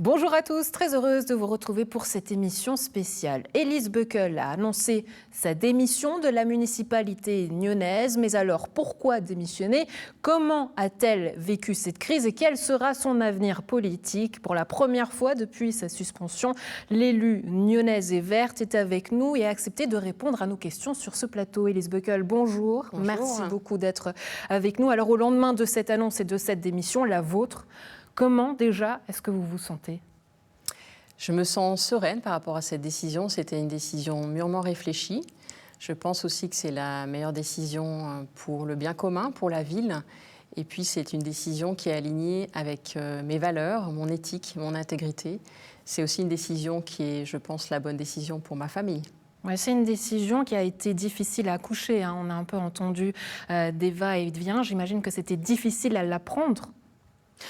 Bonjour à tous, très heureuse de vous retrouver pour cette émission spéciale. Élise Beukel a annoncé sa démission de la municipalité nyonnaise. Mais alors, pourquoi démissionner? Comment a-t-elle vécu cette crise et quel sera son avenir politique? Pour la première fois depuis sa suspension, l'élue nyonnaise et verte est avec nous et a accepté de répondre à nos questions sur ce plateau. Élise Beukel, bonjour. Bonjour. Merci beaucoup d'être avec nous. Alors, au lendemain de cette annonce et de cette démission, la vôtre, comment déjà est-ce que vous vous sentez? Je me sens sereine par rapport à cette décision. C'était une décision mûrement réfléchie. Je pense aussi que c'est la meilleure décision pour le bien commun, pour la ville. Et puis c'est une décision qui est alignée avec mes valeurs, mon éthique, mon intégrité. C'est aussi une décision qui est, je pense, la bonne décision pour ma famille. Ouais, c'est une décision qui a été difficile à accoucher. On a un peu entendu des va-et-vient. J'imagine que c'était difficile à la prendre.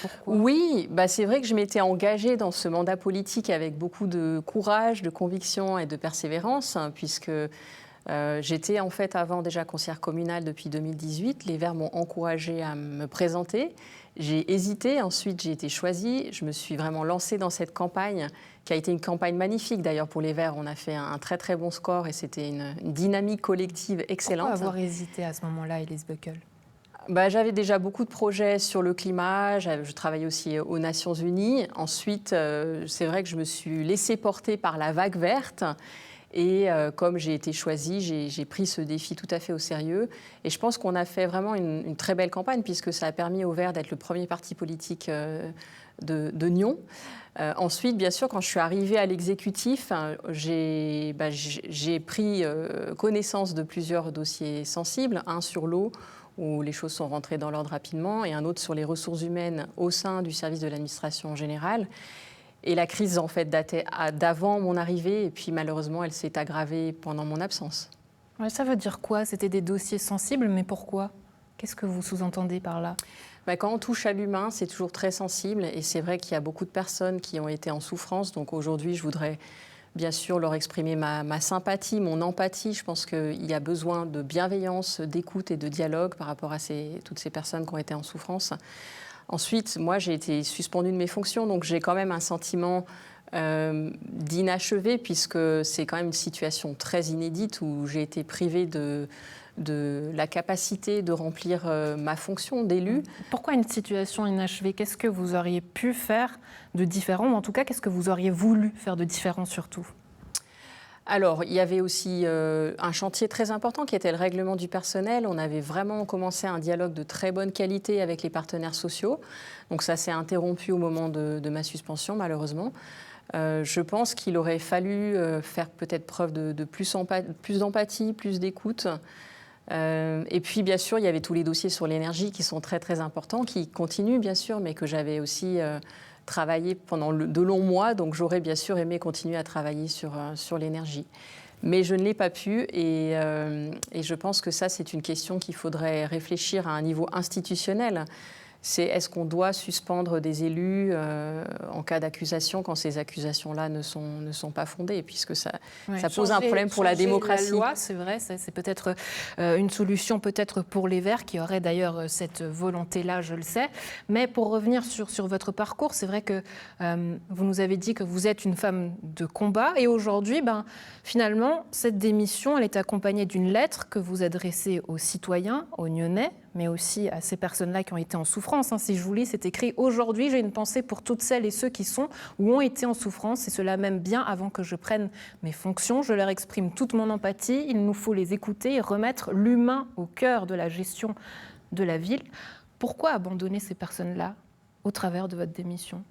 Pourquoi ? Oui, c'est vrai que je m'étais engagée dans ce mandat politique avec beaucoup de courage, de conviction et de persévérance, puisque j'étais en fait avant déjà conseillère communale depuis 2018. Les Verts m'ont encouragée à me présenter. J'ai hésité, ensuite j'ai été choisie. Je me suis vraiment lancée dans cette campagne, qui a été une campagne magnifique d'ailleurs pour les Verts. On a fait un très très bon score et c'était une dynamique collective excellente. Pourquoi avoir hésité à ce moment-là, Élise Beukel ? J'avais déjà beaucoup de projets sur le climat, je travaillais aussi aux Nations Unies. Ensuite, c'est vrai que je me suis laissée porter par la vague verte. Et comme j'ai été choisie, j'ai pris ce défi tout à fait au sérieux. Et je pense qu'on a fait vraiment une très belle campagne, puisque ça a permis aux Verts d'être le premier parti politique de Nyon. Ensuite, bien sûr, quand je suis arrivée à l'exécutif, j'ai pris connaissance de plusieurs dossiers sensibles, un sur l'eau, où les choses sont rentrées dans l'ordre rapidement, et un autre sur les ressources humaines au sein du service de l'administration générale. Et la crise, en fait, datait d'avant mon arrivée, et puis malheureusement, elle s'est aggravée pendant mon absence. Ouais, ça veut dire quoi? C'était des dossiers sensibles, mais pourquoi? Qu'est-ce que vous sous-entendez par là? Quand on touche à l'humain, c'est toujours très sensible, et c'est vrai qu'il y a beaucoup de personnes qui ont été en souffrance. Donc aujourd'hui, je voudrais bien sûr leur exprimer ma sympathie, mon empathie. Je pense qu'il y a besoin de bienveillance, d'écoute et de dialogue par rapport à toutes ces personnes qui ont été en souffrance. Ensuite, moi, j'ai été suspendue de mes fonctions, donc j'ai quand même un sentiment d'inachevé, puisque c'est quand même une situation très inédite où j'ai été privée de la capacité de remplir ma fonction d'élu. Pourquoi une situation inachevée? Qu'est-ce que vous auriez pu faire de différent, ou en tout cas, qu'est-ce que vous auriez voulu faire de différent surtout? Alors, il y avait aussi un chantier très important qui était le règlement du personnel. On avait vraiment commencé un dialogue de très bonne qualité avec les partenaires sociaux. Donc ça s'est interrompu au moment de ma suspension, malheureusement. Je pense qu'il aurait fallu faire peut-être preuve de plus d'empathie, plus d'écoute. Et puis, bien sûr, il y avait tous les dossiers sur l'énergie qui sont très, très importants, qui continuent, bien sûr, mais que j'avais aussi travaillé pendant de longs mois. Donc, j'aurais bien sûr aimé continuer à travailler sur l'énergie. Mais je ne l'ai pas pu et je pense que ça, c'est une question qu'il faudrait réfléchir à un niveau institutionnel. C'est est-ce qu'on doit suspendre des élus en cas d'accusation quand ces accusations-là ne sont pas fondées, puisque ça pose un problème pour la démocratie. La loi, c'est vrai, c'est peut-être une solution peut-être pour les Verts qui auraient d'ailleurs cette volonté-là, je le sais. Mais pour revenir sur votre parcours, c'est vrai que vous nous avez dit que vous êtes une femme de combat et aujourd'hui, finalement, cette démission, elle est accompagnée d'une lettre que vous adressez aux citoyens, aux Nyonnais, mais aussi à ces personnes-là qui ont été en souffrance. Si je vous lis, c'est écrit « Aujourd'hui, j'ai une pensée pour toutes celles et ceux qui sont ou ont été en souffrance, et cela même bien avant que je prenne mes fonctions. Je leur exprime toute mon empathie. Il nous faut les écouter et remettre l'humain au cœur de la gestion de la ville. » Pourquoi abandonner ces personnes-là au travers de votre démission ?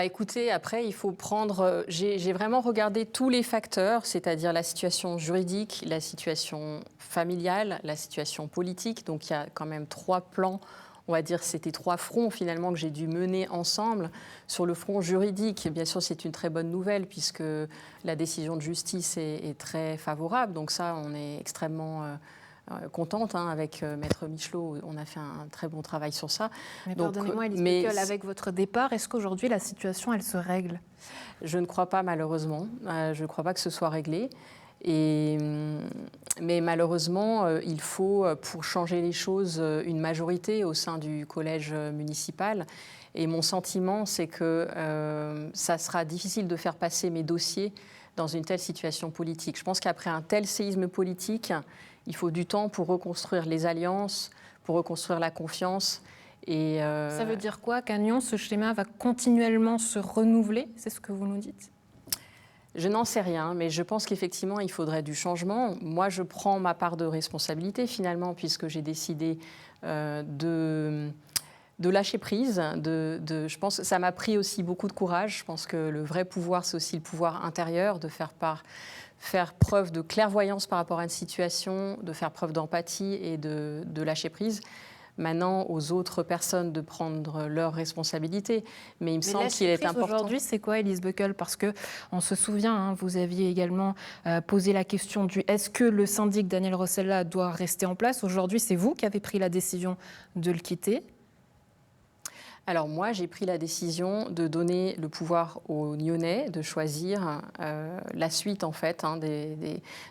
Écoutez, après, il faut prendre... J'ai vraiment regardé tous les facteurs, c'est-à-dire la situation juridique, la situation familiale, la situation politique. Donc, il y a quand même 3 plans, on va dire, c'était 3 fronts, finalement, que j'ai dû mener ensemble. Sur le front juridique, bien sûr, c'est une très bonne nouvelle, puisque la décision de justice est très favorable. Donc ça, on est extrêmement... contente avec Maître Michelot, on a fait un très bon travail sur ça. Mais pardonnez-moi, Élise Beukel, avec votre départ, est-ce qu'aujourd'hui la situation, elle se règle ? Je ne crois pas, malheureusement. Je ne crois pas que ce soit réglé. Mais malheureusement, il faut, pour changer les choses, une majorité au sein du collège municipal. Et mon sentiment, c'est que ça sera difficile de faire passer mes dossiers dans une telle situation politique. Je pense qu'après un tel séisme politique, il faut du temps pour reconstruire les alliances, pour reconstruire la confiance. Ça veut dire quoi, qu'à Nyon, ce schéma va continuellement se renouveler? C'est ce que vous nous dites? Je n'en sais rien, mais je pense qu'effectivement, il faudrait du changement. Moi, je prends ma part de responsabilité, finalement, puisque j'ai décidé de lâcher prise. Je pense que ça m'a pris aussi beaucoup de courage. Je pense que le vrai pouvoir, c'est aussi le pouvoir intérieur, de faire preuve de clairvoyance par rapport à une situation, de faire preuve d'empathie et de lâcher prise. Maintenant, aux autres personnes de prendre leurs responsabilités. Mais il me semble qu'il est important. Aujourd'hui, c'est quoi, Elise Buckel? Parce qu'on se souvient, hein, vous aviez également posé la question du est-ce que le syndic Daniel Rossella doit rester en place? Aujourd'hui, c'est vous qui avez pris la décision de le quitter. Alors moi, j'ai pris la décision de donner le pouvoir aux Nyonnais de choisir la suite, en fait.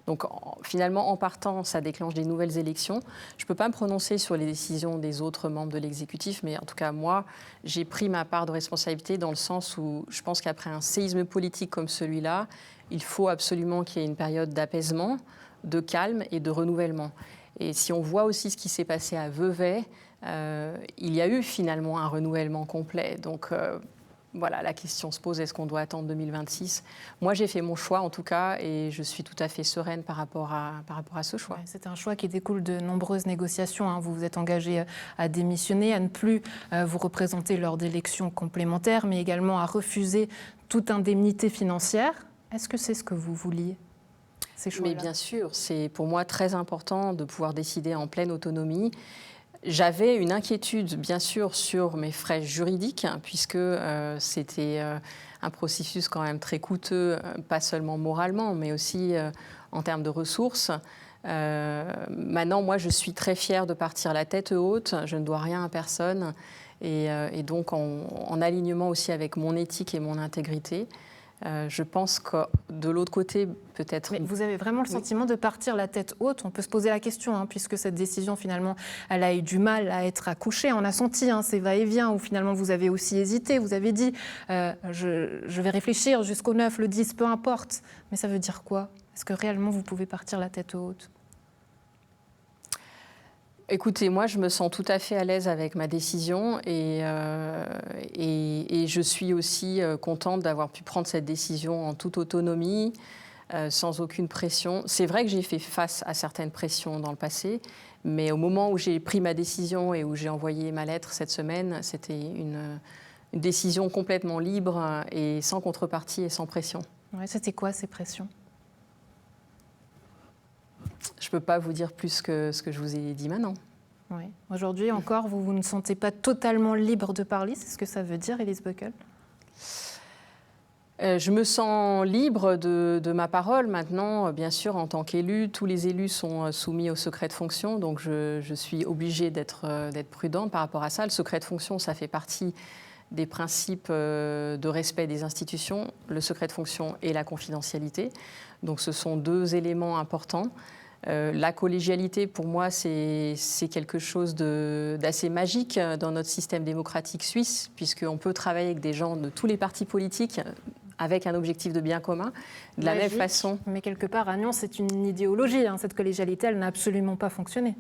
Donc finalement, en partant, ça déclenche des nouvelles élections. Je ne peux pas me prononcer sur les décisions des autres membres de l'exécutif, mais en tout cas, moi, j'ai pris ma part de responsabilité dans le sens où je pense qu'après un séisme politique comme celui-là, il faut absolument qu'il y ait une période d'apaisement, de calme et de renouvellement. Et si on voit aussi ce qui s'est passé à Vevey, il y a eu finalement un renouvellement complet. Donc voilà, la question se pose, est-ce qu'on doit attendre 2026 ? Moi, j'ai fait mon choix en tout cas et je suis tout à fait sereine par rapport à ce choix. Ouais, c'est un choix qui découle de nombreuses négociations. Hein. Vous vous êtes engagé à démissionner, à ne plus vous représenter lors d'élections complémentaires, mais également à refuser toute indemnité financière. Est-ce que c'est ce que vous vouliez ? Mais bien sûr, c'est pour moi très important de pouvoir décider en pleine autonomie. J'avais une inquiétude, bien sûr, sur mes frais juridiques, puisque c'était un processus quand même très coûteux, pas seulement moralement, mais aussi en termes de ressources. Maintenant, moi, je suis très fière de partir la tête haute. Je ne dois rien à personne. Et donc, en alignement aussi avec mon éthique et mon intégrité. Je pense que de l'autre côté, peut-être... Mais vous avez vraiment le sentiment de partir la tête haute? On peut se poser la question, hein, puisque cette décision, finalement, elle a eu du mal à être accouchée. On a senti ces va-et-vient où finalement vous avez aussi hésité. Vous avez dit, je vais réfléchir jusqu'au 9, le 10, peu importe. Mais ça veut dire quoi? Est-ce que réellement vous pouvez partir la tête haute? Écoutez, moi, je me sens tout à fait à l'aise avec ma décision et je suis aussi contente d'avoir pu prendre cette décision en toute autonomie, sans aucune pression. C'est vrai que j'ai fait face à certaines pressions dans le passé, mais au moment où j'ai pris ma décision et où j'ai envoyé ma lettre cette semaine, c'était une décision complètement libre et sans contrepartie et sans pression. Ouais, c'était quoi ces pressions ? Je ne peux pas vous dire plus que ce que je vous ai dit maintenant. Oui. Aujourd'hui encore, vous ne sentez pas totalement libre de parler? C'est ce que ça veut dire, Elise Buckel? Je me sens libre de ma parole. Maintenant, bien sûr, en tant qu'élue, tous les élus sont soumis au secret de fonction. Donc, je suis obligée d'être prudente par rapport à ça. Le secret de fonction, ça fait partie des principes de respect des institutions, le secret de fonction et la confidentialité. Donc ce sont deux éléments importants. La collégialité, pour moi, c'est quelque chose d'assez magique dans notre système démocratique suisse, puisqu'on peut travailler avec des gens de tous les partis politiques avec un objectif de bien commun. De la même façon. Mais quelque part, à Nyon, c'est une idéologie. Cette collégialité, elle n'a absolument pas fonctionné.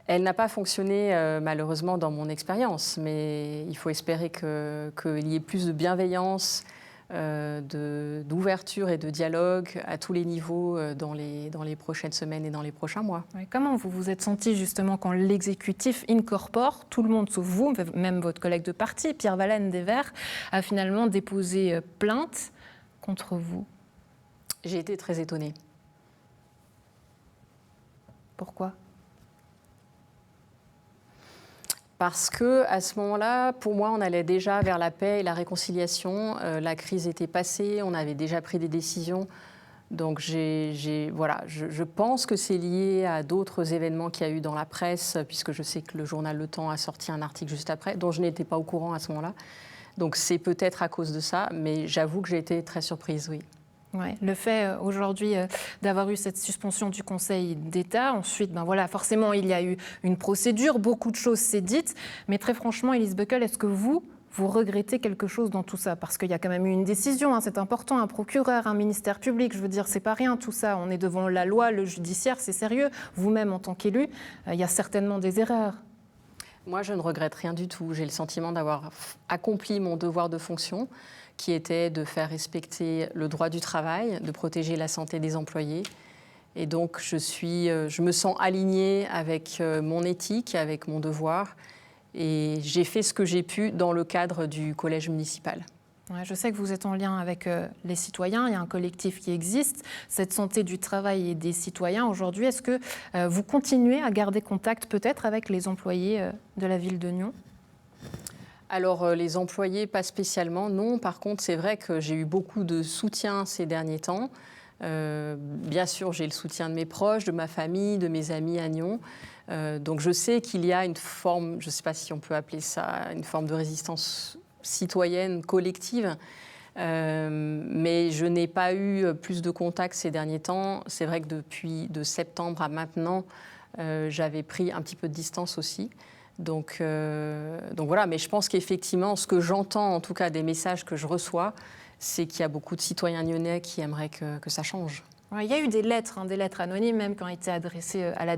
Elle n'a pas fonctionné malheureusement dans mon expérience, mais il faut espérer qu'il y ait plus de bienveillance, d'ouverture et de dialogue à tous les niveaux dans les prochaines semaines et dans les prochains mois. Oui, comment vous vous êtes senti justement quand l'exécutif incorpore tout le monde sauf vous, même votre collègue de parti, Pierre Vallenne des Verts, a finalement déposé plainte contre vous? J'ai été très étonnée. Pourquoi ? Parce qu'à ce moment-là, pour moi, on allait déjà vers la paix et la réconciliation. La crise était passée, on avait déjà pris des décisions. Donc je pense que c'est lié à d'autres événements qu'il y a eu dans la presse, puisque je sais que le journal Le Temps a sorti un article juste après, dont je n'étais pas au courant à ce moment-là. Donc c'est peut-être à cause de ça, mais j'avoue que j'ai été très surprise, oui. Ouais, le fait aujourd'hui d'avoir eu cette suspension du Conseil d'État, ensuite, forcément, il y a eu une procédure, beaucoup de choses s'est dites, mais très franchement, Elise Buckel, est-ce que vous regrettez quelque chose dans tout ça? Parce qu'il y a quand même eu une décision, hein, c'est important, un procureur, un ministère public, je veux dire, c'est pas rien tout ça, on est devant la loi, le judiciaire, c'est sérieux. Vous-même, en tant qu'élu, il y a certainement des erreurs. Moi, je ne regrette rien du tout. J'ai le sentiment d'avoir accompli mon devoir de fonction, qui était de faire respecter le droit du travail, de protéger la santé des employés. Et donc, je me sens alignée avec mon éthique, avec mon devoir. Et j'ai fait ce que j'ai pu dans le cadre du collège municipal. Ouais, je sais que vous êtes en lien avec les citoyens, il y a un collectif qui existe, cette santé du travail et des citoyens. Aujourd'hui, est-ce que vous continuez à garder contact peut-être avec les employés de la ville de Nyon ? Alors, les employés, pas spécialement, non. Par contre, c'est vrai que j'ai eu beaucoup de soutien ces derniers temps. Bien sûr, j'ai le soutien de mes proches, de ma famille, de mes amis à Nyon. Donc, je sais qu'il y a une forme, je ne sais pas si on peut appeler ça, une forme de résistance citoyenne, collective. Mais je n'ai pas eu plus de contacts ces derniers temps. C'est vrai que depuis de septembre à maintenant, j'avais pris un petit peu de distance aussi. Donc voilà, mais je pense qu'effectivement, ce que j'entends, en tout cas des messages que je reçois, c'est qu'il y a beaucoup de citoyens nyonnais qui aimeraient que ça change. Ouais, il y a eu des lettres anonymes même qui ont été adressées à la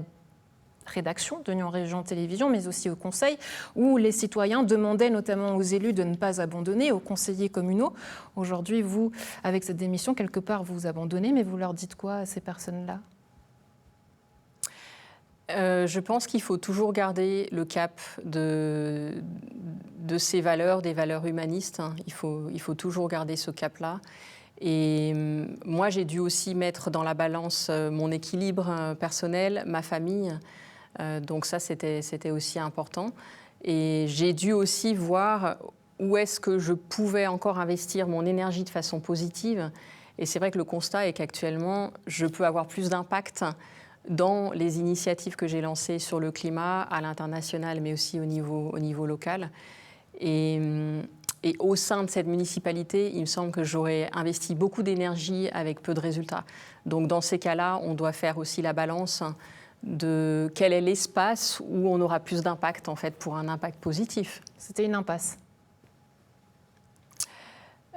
rédaction de Nyon Région Télévision, mais aussi au Conseil, où les citoyens demandaient notamment aux élus de ne pas abandonner, aux conseillers communaux. Aujourd'hui, vous, avec cette démission, quelque part, vous abandonnez, mais vous leur dites quoi à ces personnes-là ? Je pense qu'il faut toujours garder le cap de ces valeurs, des valeurs humanistes. Il faut toujours garder ce cap-là. Et moi, j'ai dû aussi mettre dans la balance mon équilibre personnel, ma famille. Donc ça, c'était aussi important. Et j'ai dû aussi voir où est-ce que je pouvais encore investir mon énergie de façon positive. Et c'est vrai que le constat est qu'actuellement, je peux avoir plus d'impact dans les initiatives que j'ai lancées sur le climat à l'international, mais aussi au niveau local. Et au sein de cette municipalité, il me semble que j'aurais investi beaucoup d'énergie avec peu de résultats. Donc dans ces cas-là, on doit faire aussi la balance de quel est l'espace où on aura plus d'impact en fait, pour un impact positif. C'était une impasse.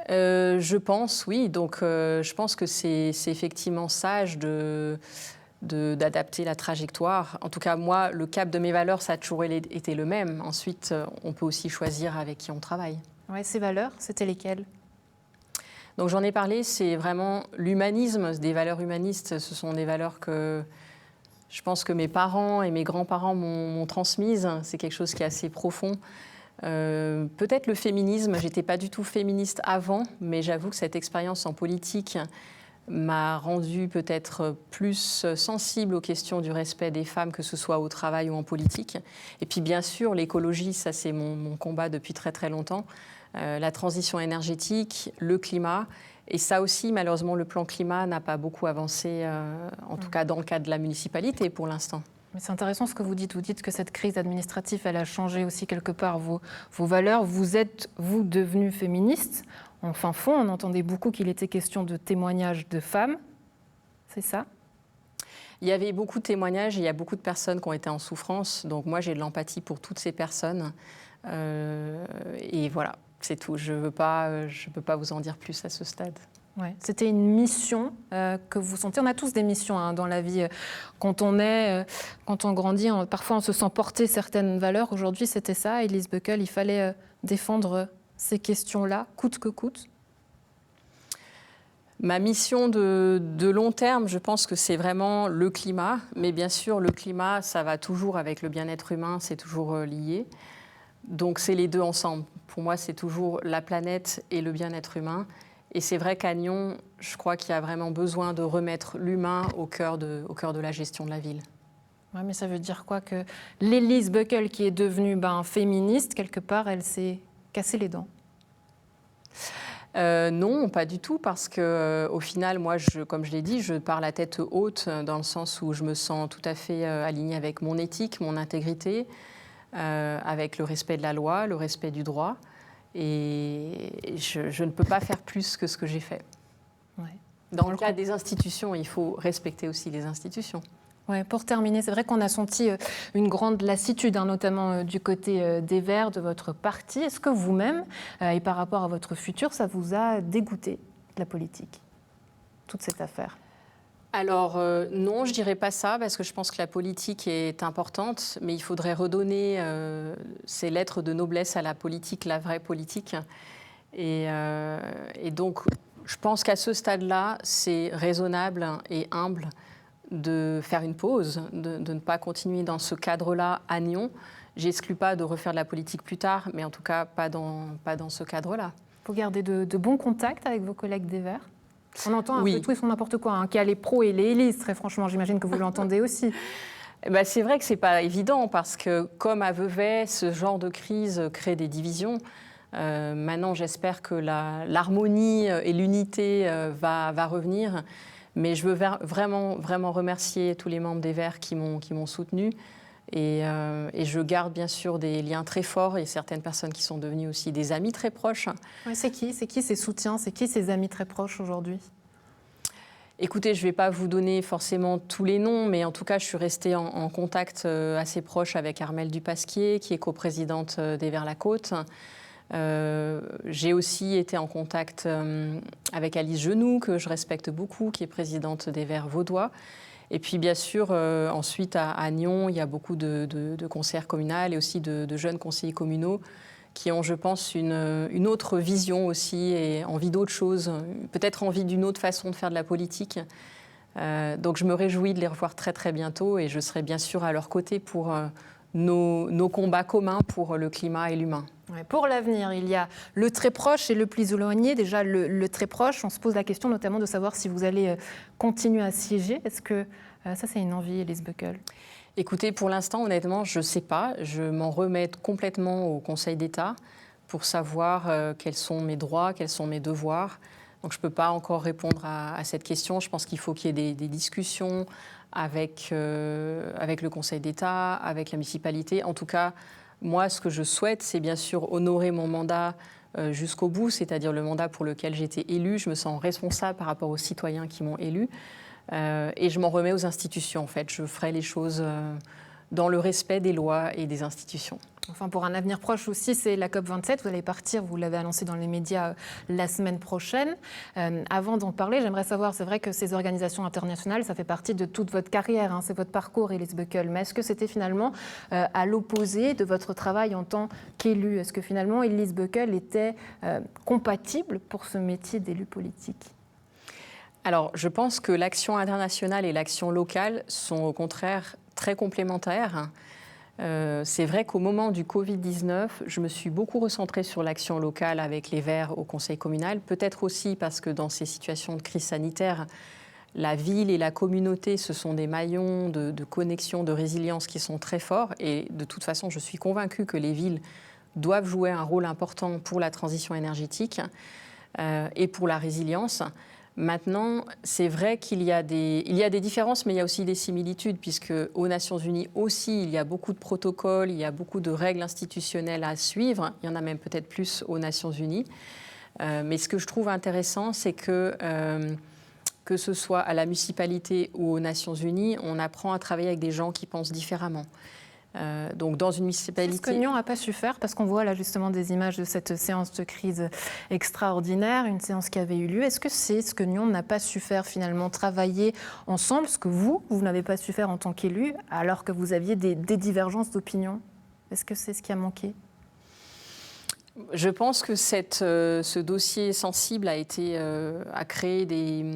Je pense, oui. Donc je pense que c'est effectivement sage d'adapter la trajectoire. En tout cas, moi, le cap de mes valeurs, ça a toujours été le même. Ensuite, on peut aussi choisir avec qui on travaille. Ouais, ces valeurs, c'était lesquelles ? Donc j'en ai parlé, c'est vraiment l'humanisme, des valeurs humanistes. Ce sont des valeurs que je pense que mes parents et mes grands-parents m'ont transmises. C'est quelque chose qui est assez profond. Peut-être le féminisme, j'étais pas du tout féministe avant, mais j'avoue que cette expérience en politique m'a rendue peut-être plus sensible aux questions du respect des femmes, que ce soit au travail ou en politique. Et puis bien sûr, l'écologie, ça c'est mon combat depuis très très longtemps. La transition énergétique, le climat. Et ça aussi, malheureusement, le plan climat n'a pas beaucoup avancé, en tout cas dans le cadre de la municipalité pour l'instant. Mais c'est intéressant ce que vous dites. Vous dites que cette crise administrative, elle a changé aussi quelque part vos valeurs. Vous êtes, vous, devenu féministe. En fin fond, on entendait beaucoup qu'il était question de témoignages de femmes. C'est ça ? Il y avait beaucoup de témoignages et il y a beaucoup de personnes qui ont été en souffrance. Donc moi, j'ai de l'empathie pour toutes ces personnes. Et voilà, c'est tout. Je ne peux pas vous en dire plus à ce stade. Ouais. C'était une mission que vous sentez. On a tous des missions dans la vie. Quand on grandit, parfois on se sent porter certaines valeurs. Aujourd'hui, c'était ça. Elise Buckel, il fallait défendre ces questions-là, coûte que coûte. Ma mission de long terme, je pense que c'est vraiment le climat. Mais bien sûr, le climat, ça va toujours avec le bien-être humain, c'est toujours lié. Donc c'est les deux ensemble. Pour moi, c'est toujours la planète et le bien-être humain. Et c'est vrai qu'à Nyon, je crois qu'il y a vraiment besoin de remettre l'humain au cœur de la gestion de la ville. Oui, mais ça veut dire quoi? Que l'Elise Buckel, qui est devenue féministe, quelque part, elle s'est cassée les dents? Non, pas du tout, parce qu'au final, moi, comme je l'ai dit, je pars la tête haute, dans le sens où je me sens tout à fait alignée avec mon éthique, mon intégrité, avec le respect de la loi, le respect du droit. Et je ne peux pas faire plus que ce que j'ai fait. Ouais. Dans le cas des institutions, il faut respecter aussi les institutions. Ouais, pour terminer, c'est vrai qu'on a senti une grande lassitude, notamment du côté des Verts, de votre parti. Est-ce que vous-même, et par rapport à votre futur, ça vous a dégoûté de la politique, toute cette affaire? Alors non, je dirais pas ça, parce que je pense que la politique est importante, mais il faudrait redonner ces lettres de noblesse à la politique, la vraie politique. Et donc, je pense qu'à ce stade-là, c'est raisonnable et humble de faire une pause, de ne pas continuer dans ce cadre-là à Nyon. J'exclus pas de refaire de la politique plus tard, mais en tout cas pas dans ce cadre-là. Faut garder de bons contacts avec vos collègues des Verts? On entend un Oui. peu tout et son n'importe quoi, qu'il y a les pros et les élites, très franchement, j'imagine que vous l'entendez aussi. C'est vrai que ce n'est pas évident, parce que comme à Vevey, ce genre de crise crée des divisions. Maintenant, j'espère que l'harmonie et l'unité va revenir. Mais je veux vraiment, vraiment remercier tous les membres des Verts qui m'ont soutenue. Et je garde bien sûr des liens très forts, et certaines personnes qui sont devenues aussi des amis très proches. Ouais, c'est qui ces soutiens? C'est qui ces amis très proches aujourd'hui? Écoutez, je ne vais pas vous donner forcément tous les noms, mais en tout cas, je suis restée en contact assez proche avec Armelle Dupasquier, qui est coprésidente des Verts-la-Côte. J'ai aussi été en contact avec Alice Genoux, que je respecte beaucoup, qui est présidente des Verts vaudois. Et puis, bien sûr, ensuite, à Nyon, il y a beaucoup de conseillères communales et aussi de jeunes conseillers communaux qui ont, je pense, une autre vision aussi et envie d'autre chose, peut-être envie d'une autre façon de faire de la politique. Donc, je me réjouis de les revoir très, très bientôt, et je serai bien sûr à leur côté pour nos combats communs pour le climat et l'humain. Ouais, pour l'avenir, il y a le très proche et le plus éloigné. Déjà, le très proche, on se pose la question notamment de savoir si vous allez continuer à siéger. Est-ce que ça, c'est une envie, Elise Buckel? Écoutez, pour l'instant, honnêtement, je ne sais pas. Je m'en remets complètement au Conseil d'État pour savoir quels sont mes droits, quels sont mes devoirs. Donc, je ne peux pas encore répondre à cette question. Je pense qu'il faut qu'il y ait des discussions avec le Conseil d'État, avec la municipalité. En tout cas, moi, ce que je souhaite, c'est bien sûr honorer mon mandat jusqu'au bout, c'est-à-dire le mandat pour lequel j'ai été élue. Je me sens responsable par rapport aux citoyens qui m'ont élue. Et je m'en remets aux institutions, en fait. Je ferai les choses dans le respect des lois et des institutions. Enfin, pour un avenir proche aussi, c'est la COP27. Vous allez partir, vous l'avez annoncé dans les médias la semaine prochaine. Avant d'en parler, j'aimerais savoir, c'est vrai que ces organisations internationales, ça fait partie de toute votre carrière, c'est votre parcours, Elise Buckel. Mais est-ce que c'était finalement à l'opposé de votre travail en tant qu'élue? Est-ce que finalement, Elise Buckel était compatible pour ce métier d'élu politique? Alors, je pense que l'action internationale et l'action locale sont au contraire très complémentaires. C'est vrai qu'au moment du Covid-19, je me suis beaucoup recentrée sur l'action locale avec les Verts au Conseil communal, peut-être aussi parce que dans ces situations de crise sanitaire, la ville et la communauté, ce sont des maillons de connexion, de résilience qui sont très forts. Et de toute façon, je suis convaincue que les villes doivent jouer un rôle important pour la transition énergétique et pour la résilience. Maintenant, c'est vrai qu'il y a des différences, mais il y a aussi des similitudes, puisque aux Nations Unies aussi, il y a beaucoup de protocoles, il y a beaucoup de règles institutionnelles à suivre. Il y en a même peut-être plus aux Nations Unies. Mais ce que je trouve intéressant, c'est que ce soit à la municipalité ou aux Nations Unies, on apprend à travailler avec des gens qui pensent différemment. Donc dans une municipalité... C'est ce que Nyon n'a pas su faire, parce qu'on voit là justement des images de cette séance de crise extraordinaire, une séance qui avait eu lieu. Est-ce que c'est ce que Nyon n'a pas su faire finalement, travailler ensemble, ce que vous n'avez pas su faire en tant qu'élu, alors que vous aviez des divergences d'opinion? Est-ce que c'est ce qui a manqué? Je pense que ce dossier sensible a créé des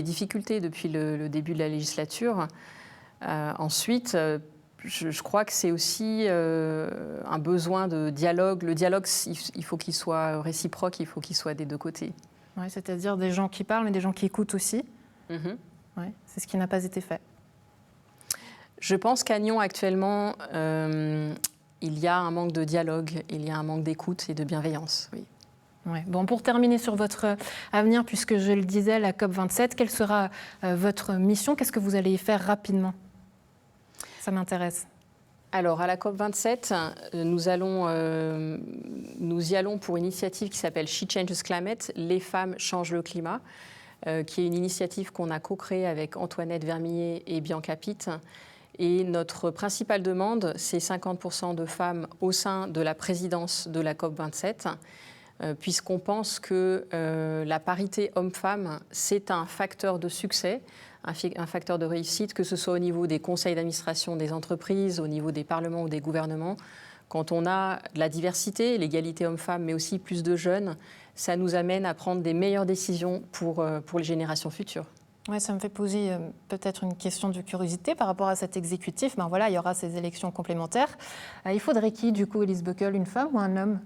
difficultés depuis le début de la législature. Ensuite, je crois que c'est aussi un besoin de dialogue. Le dialogue, il faut qu'il soit réciproque, il faut qu'il soit des deux côtés. Ouais, c'est-à-dire des gens qui parlent, mais des gens qui écoutent aussi. Mm-hmm. Ouais, c'est ce qui n'a pas été fait. Je pense qu'à Nyon, actuellement, il y a un manque de dialogue, il y a un manque d'écoute et de bienveillance. Oui. Ouais. Bon, pour terminer sur votre avenir, puisque je le disais, la COP27, quelle sera votre mission? Qu'est-ce que vous allez y faire rapidement? Ça m'intéresse. Alors, à la COP27, nous y allons pour une initiative qui s'appelle She Changes Climate, les femmes changent le climat. qui est une initiative qu'on a co-créée avec Antoinette Vermillet et Bianca Pitt. Et notre principale demande, c'est 50% de femmes au sein de la présidence de la COP27, puisqu'on pense que la parité homme-femme, c'est un facteur de succès, un facteur de réussite, que ce soit au niveau des conseils d'administration des entreprises, au niveau des parlements ou des gouvernements. Quand on a de la diversité, l'égalité homme-femme, mais aussi plus de jeunes, ça nous amène à prendre des meilleures décisions pour les générations futures. Ouais, ça me fait poser peut-être une question de curiosité par rapport à cet exécutif. Ben voilà, il y aura ces élections complémentaires. Il faudrait qui, du coup, Elise Buckel, une femme ou un homme?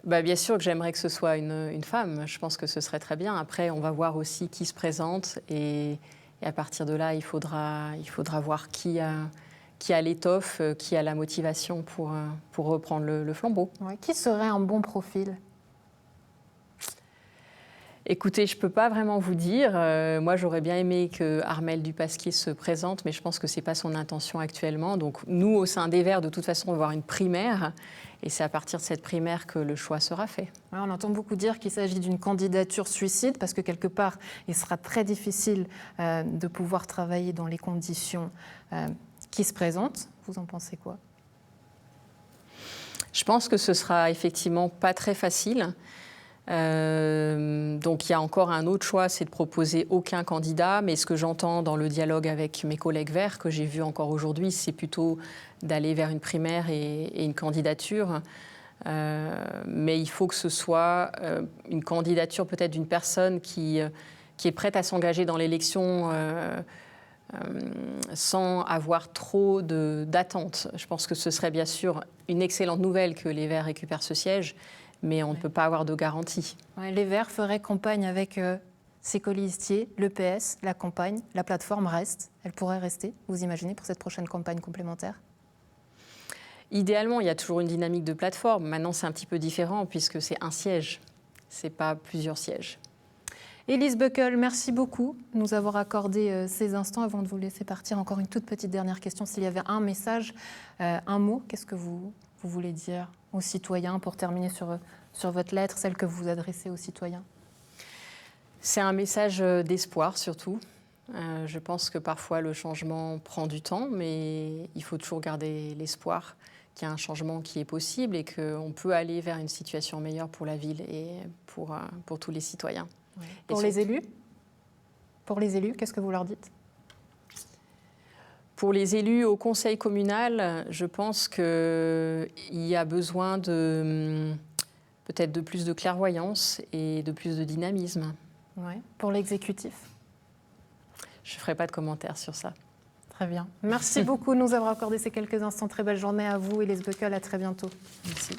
Bien sûr que j'aimerais que ce soit une femme. Je pense que ce serait très bien. Après, on va voir aussi qui se présente. Et à partir de là, il faudra voir qui a l'étoffe, qui a la motivation pour reprendre le flambeau. Ouais, qui serait un bon profil? Écoutez, je ne peux pas vraiment vous dire. Moi, j'aurais bien aimé que Armelle Dupasquier se présente, mais je pense que ce n'est pas son intention actuellement. Donc, nous, au sein des Verts, de toute façon, on va avoir une primaire. Et c'est à partir de cette primaire que le choix sera fait. Ouais, on entend beaucoup dire qu'il s'agit d'une candidature suicide, parce que quelque part, il sera très difficile de pouvoir travailler dans les conditions qui se présentent. Vous en pensez quoi? Je pense que ce sera effectivement pas très facile. Donc il y a encore un autre choix, c'est de proposer aucun candidat. Mais ce que j'entends dans le dialogue avec mes collègues Verts, que j'ai vu encore aujourd'hui, c'est plutôt d'aller vers une primaire et une candidature. Mais il faut que ce soit une candidature peut-être d'une personne qui est prête à s'engager dans l'élection sans avoir trop d'attentes. Je pense que ce serait bien sûr une excellente nouvelle que les Verts récupèrent ce siège, mais on ne peut pas avoir de garantie. Ouais, les Verts feraient campagne avec ses colistiers, le PS, la campagne, la plateforme reste. Elle pourrait rester, vous imaginez, pour cette prochaine campagne complémentaire? Idéalement, il y a toujours une dynamique de plateforme. Maintenant, c'est un petit peu différent puisque c'est un siège, ce n'est pas plusieurs sièges. Elise Buckel, merci beaucoup de nous avoir accordé ces instants. Avant de vous laisser partir, encore une toute petite dernière question. S'il y avait un message, un mot, qu'est-ce que vous voulez dire aux citoyens pour terminer sur votre lettre, celle que vous adressez aux citoyens? C'est un message d'espoir surtout. Je pense que parfois le changement prend du temps, mais il faut toujours garder l'espoir qu'il y a un changement qui est possible et qu'on peut aller vers une situation meilleure pour la ville et pour tous les citoyens. Ouais. Pour les élus, qu'est-ce que vous leur dites? Pour les élus au conseil communal, je pense qu'il y a besoin peut-être de plus de clairvoyance et de plus de dynamisme. Ouais. Pour l'exécutif? Je ne ferai pas de commentaires sur ça. Très bien. Merci beaucoup de nous avoir accordé ces quelques instants. Très belle journée à vous, Elise Buckel. À très bientôt. Merci.